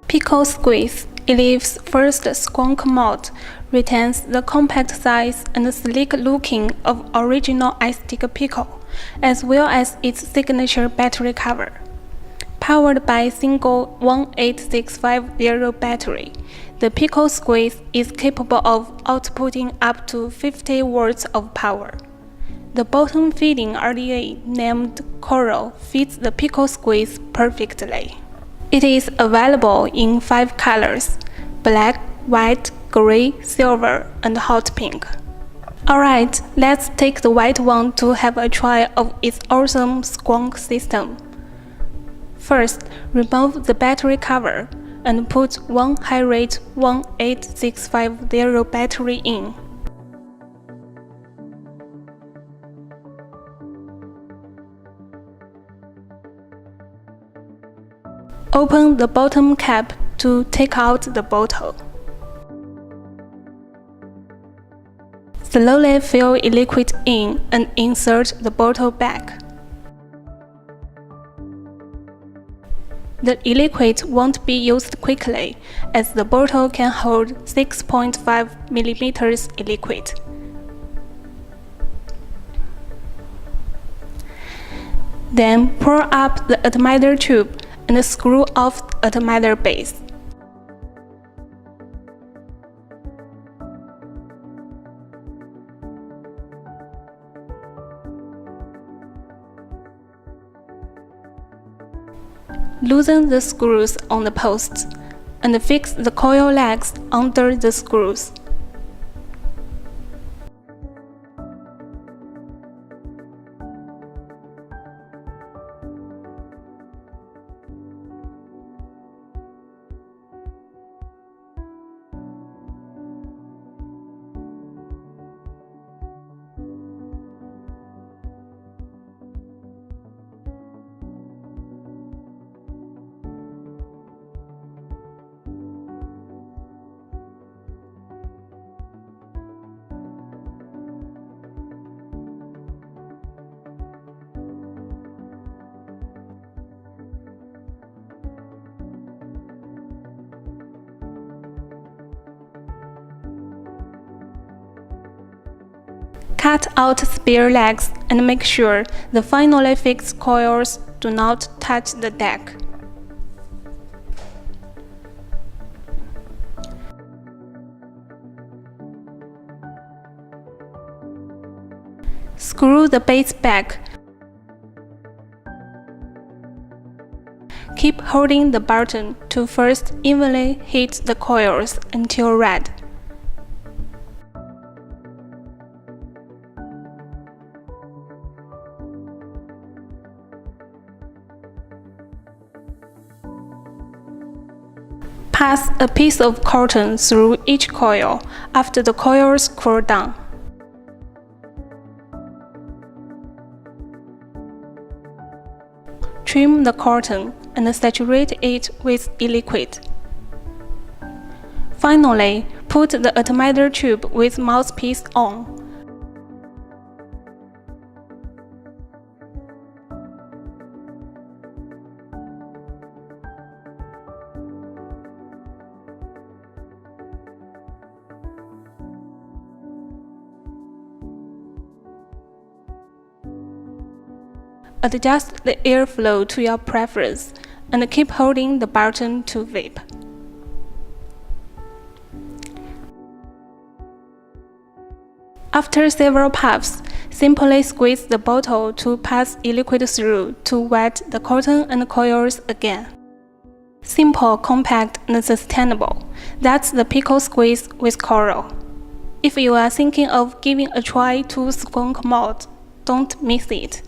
Pico Squeeze, Eleaf's first Squonk mod, retains the compact size and sleek looking of original ice-stick Pico, as well as its signature battery cover. Powered by a single 18650 battery, the Pico Squeeze is capable of outputting up to 50 watts of power. The bottom-feeding RDA named Coral fits the Pico Squeeze perfectly. It is available in 5 colors: black, white, gray, silver, and hot pink. Alright, let's take the white one to have a try of its awesome Squonk system. First, remove the battery cover and put one high-rate 18650 battery in. Open the bottom cap to take out the bottle. Slowly fill liquid in and insert the bottle back. The liquid won't be used quickly, as the bottle can hold 6.5 mm liquid. Then pour up the atomizer tube and screw off the atomizer base. Loosen the screws on the posts and fix the coil legs under the screws. Cut out spare legs and make sure the finally fixed coils do not touch the deck. Screw the base back. Keep holding the button to first evenly hit the coils until red. Pass a piece of cotton through each coil after the coils cool down. Trim the cotton and saturate it with liquid. Finally, put the atomizer tube with mouthpiece on. Adjust the airflow to your preference and keep holding the button to vape. After several puffs, simply squeeze the bottle to pass liquid through to wet the cotton and coils again. Simple, compact, and sustainable. That's the Pico Squeeze with Coral. If you are thinking of giving a try to Squonk mod, don't miss it.